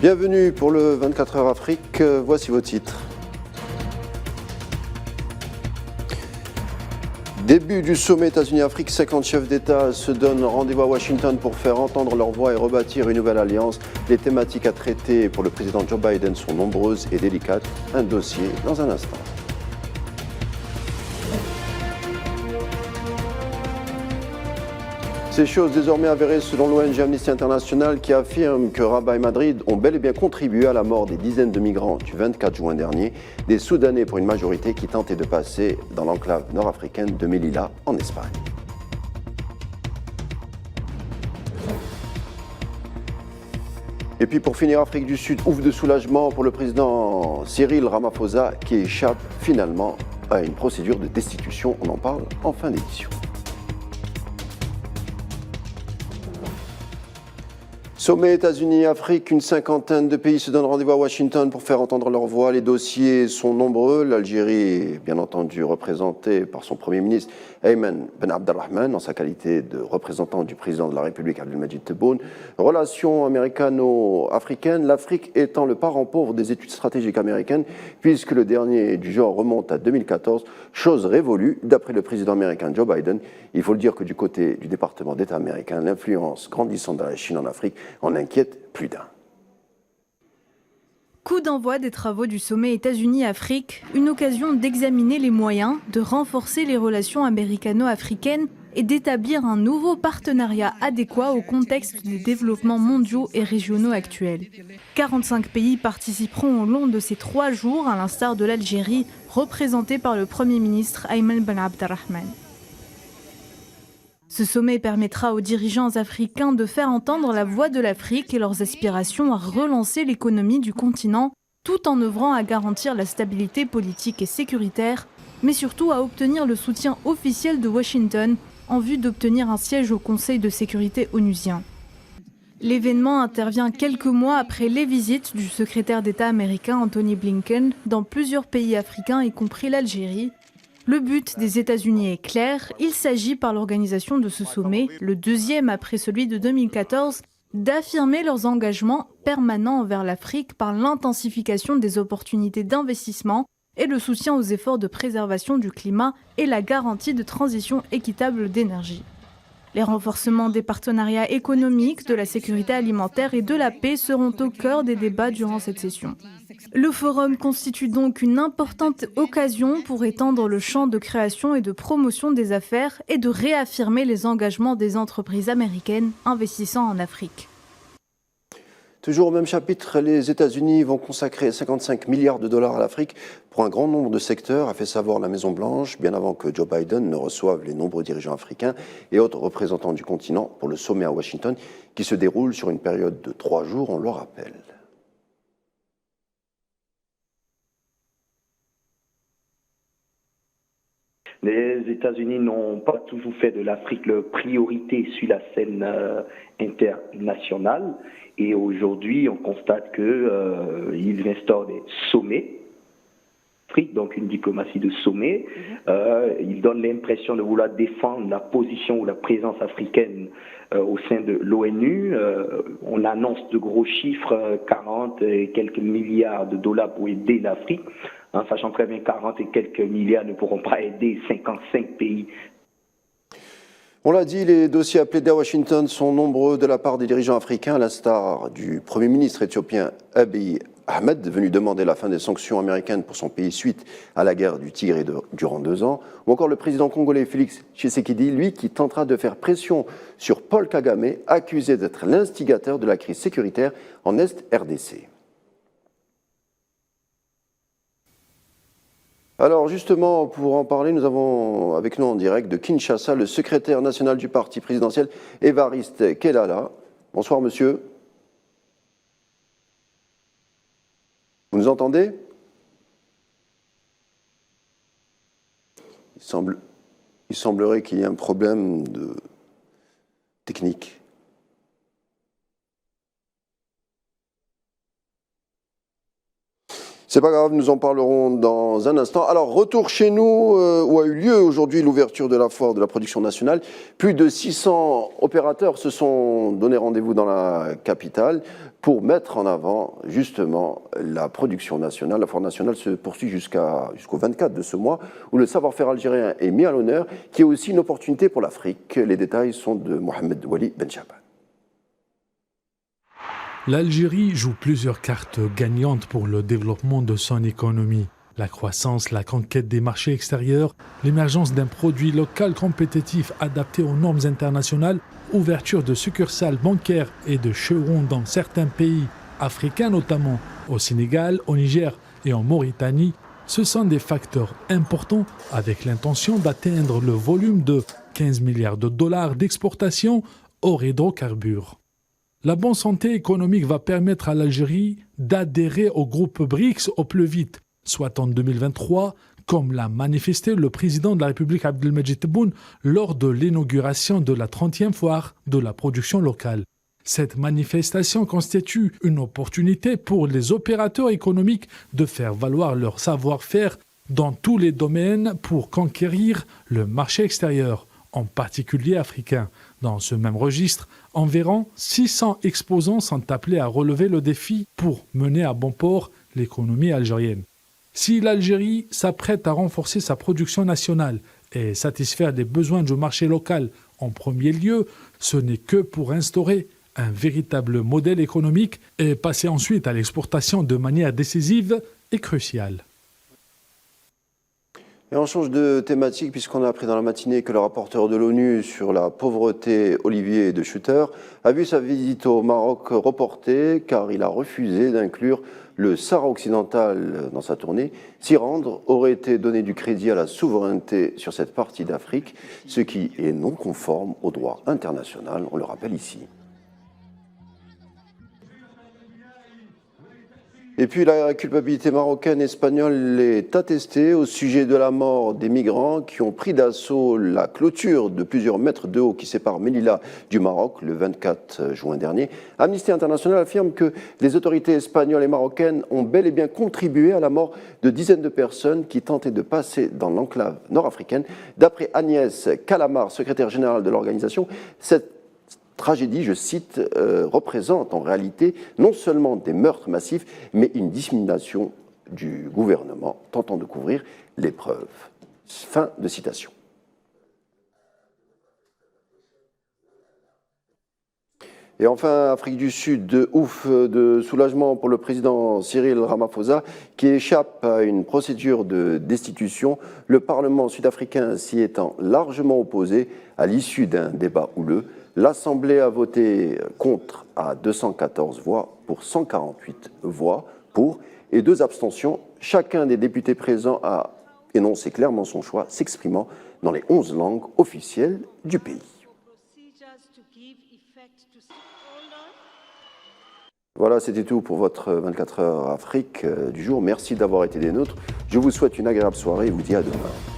Bienvenue pour le 24 heures Afrique, voici vos titres. Début du sommet États-Unis-Afrique, 50 chefs d'État se donnent rendez-vous à Washington pour faire entendre leur voix et rebâtir une nouvelle alliance. Les thématiques à traiter pour le président Joe Biden sont nombreuses et délicates. Un dossier dans un instant. Ces choses désormais avérées selon l'ONG Amnesty International qui affirme que Rabat et Madrid ont bel et bien contribué à la mort des dizaines de migrants du 24 juin dernier, des Soudanais pour une majorité qui tentaient de passer dans l'enclave nord-africaine de Melilla en Espagne. Et puis pour finir, Afrique du Sud ouf de soulagement pour le président Cyril Ramaphosa qui échappe finalement à une procédure de destitution. On en parle en fin d'édition. Sommet États-Unis-Afrique, une cinquantaine de pays se donnent rendez-vous à Washington pour faire entendre leur voix. Les dossiers sont nombreux. L'Algérie est bien entendu représentée par son Premier ministre Ayman Ben Abdelrahman en sa qualité de représentant du président de la République Abdelmadjid Tebboune. Relations américano-africaines, l'Afrique étant le parent pauvre des études stratégiques américaines puisque le dernier du genre remonte à 2014, chose révolue d'après le président américain Joe Biden. Il faut le dire que du côté du département d'État américain, l'influence grandissante de la Chine en Afrique en inquiète plus d'un. Coup d'envoi des travaux du sommet États-Unis-Afrique, une occasion d'examiner les moyens de renforcer les relations américano-africaines et d'établir un nouveau partenariat adéquat au contexte des développements mondiaux et régionaux actuels. 45 pays participeront au long de ces 3 jours, à l'instar de l'Algérie, représentée par le Premier ministre Ayman Ben Abdelrahman. Ce sommet permettra aux dirigeants africains de faire entendre la voix de l'Afrique et leurs aspirations à relancer l'économie du continent, tout en œuvrant à garantir la stabilité politique et sécuritaire, mais surtout à obtenir le soutien officiel de Washington en vue d'obtenir un siège au Conseil de sécurité onusien. L'événement intervient quelques mois après les visites du secrétaire d'État américain Anthony Blinken dans plusieurs pays africains, y compris l'Algérie. Le but des États-Unis est clair, il s'agit par l'organisation de ce sommet, le deuxième après celui de 2014, d'affirmer leurs engagements permanents envers l'Afrique par l'intensification des opportunités d'investissement et le soutien aux efforts de préservation du climat et la garantie de transition équitable d'énergie. Les renforcements des partenariats économiques, de la sécurité alimentaire et de la paix seront au cœur des débats durant cette session. Le forum constitue donc une importante occasion pour étendre le champ de création et de promotion des affaires et de réaffirmer les engagements des entreprises américaines investissant en Afrique. Toujours au même chapitre, les États-Unis vont consacrer 55 milliards de dollars à l'Afrique pour un grand nombre de secteurs, a fait savoir la Maison-Blanche, bien avant que Joe Biden ne reçoive les nombreux dirigeants africains et autres représentants du continent pour le sommet à Washington, qui se déroule sur une période de 3 jours, on le rappelle. Les États-Unis n'ont pas toujours fait de l'Afrique leur priorité sur la scène internationale. Et aujourd'hui, on constate qu'ils instaurent des sommets, donc une diplomatie de sommet. Ils donnent l'impression de vouloir défendre la position ou la présence africaine au sein de l'ONU. On annonce de gros chiffres, 40 et quelques milliards de dollars pour aider l'Afrique. En sachant très bien 40 et quelques milliards ne pourront pas aider 55 pays. On l'a dit, les dossiers appelés à Washington sont nombreux de la part des dirigeants africains, à l'instar du Premier ministre éthiopien Abiy Ahmed, venu demander la fin des sanctions américaines pour son pays suite à la guerre du Tigre durant 2 ans, ou encore le président congolais Félix Tshisekedi, lui qui tentera de faire pression sur Paul Kagame, accusé d'être l'instigateur de la crise sécuritaire en Est-RDC. Alors justement, pour en parler, nous avons avec nous en direct de Kinshasa le secrétaire national du parti présidentiel, Évariste Kelala. Bonsoir monsieur. Vous nous entendez? Il semblerait qu'il y ait un problème de technique. C'est pas grave, nous en parlerons dans un instant. Alors, retour chez nous, où a eu lieu aujourd'hui l'ouverture de la foire de la production nationale. Plus de 600 opérateurs se sont donné rendez-vous dans la capitale pour mettre en avant justement la production nationale. La foire nationale se poursuit jusqu'au 24 de ce mois, où le savoir-faire algérien est mis à l'honneur, qui est aussi une opportunité pour l'Afrique. Les détails sont de Mohamed Wali Ben Chaban. L'Algérie joue plusieurs cartes gagnantes pour le développement de son économie. La croissance, la conquête des marchés extérieurs, l'émergence d'un produit local compétitif adapté aux normes internationales, ouverture de succursales bancaires et de showrooms dans certains pays africains, notamment au Sénégal, au Niger et en Mauritanie, ce sont des facteurs importants avec l'intention d'atteindre le volume de 15 milliards de dollars d'exportation hors hydrocarbures. La bonne santé économique va permettre à l'Algérie d'adhérer au groupe BRICS au plus vite, soit en 2023, comme l'a manifesté le président de la République Abdelmadjid Tebboune lors de l'inauguration de la 30e foire de la production locale. Cette manifestation constitue une opportunité pour les opérateurs économiques de faire valoir leur savoir-faire dans tous les domaines pour conquérir le marché extérieur, en particulier africain. Dans ce même registre, environ 600 exposants sont appelés à relever le défi pour mener à bon port l'économie algérienne. Si l'Algérie s'apprête à renforcer sa production nationale et satisfaire les besoins du marché local en premier lieu, ce n'est que pour instaurer un véritable modèle économique et passer ensuite à l'exportation de manière décisive et cruciale. Et on change de thématique puisqu'on a appris dans la matinée que le rapporteur de l'ONU sur la pauvreté, Olivier De Schutter, a vu sa visite au Maroc reportée car il a refusé d'inclure le Sahara occidental dans sa tournée. S'y rendre aurait été donner du crédit à la souveraineté sur cette partie d'Afrique, ce qui est non conforme au droit international, on le rappelle ici. Et puis la culpabilité marocaine et espagnole est attestée au sujet de la mort des migrants qui ont pris d'assaut la clôture de plusieurs mètres de haut qui sépare Melilla du Maroc le 24 juin dernier. Amnesty International affirme que les autorités espagnoles et marocaines ont bel et bien contribué à la mort de dizaines de personnes qui tentaient de passer dans l'enclave nord-africaine. D'après Agnès Calamar, secrétaire générale de l'organisation, cette tragédie, je cite, représente en réalité non seulement des meurtres massifs, mais une dissimulation du gouvernement tentant de couvrir les preuves. Fin de citation. Et enfin, Afrique du Sud, de soulagement pour le président Cyril Ramaphosa qui échappe à une procédure de destitution, le Parlement sud-africain s'y étant largement opposé à l'issue d'un débat houleux. L'Assemblée a voté contre à 214 voix pour 148 voix pour et 2 abstentions. Chacun des députés présents a énoncé clairement son choix, s'exprimant dans les 11 langues officielles du pays. Voilà, c'était tout pour votre 24 heures Afrique du jour. Merci d'avoir été des nôtres. Je vous souhaite une agréable soirée et vous dis à demain.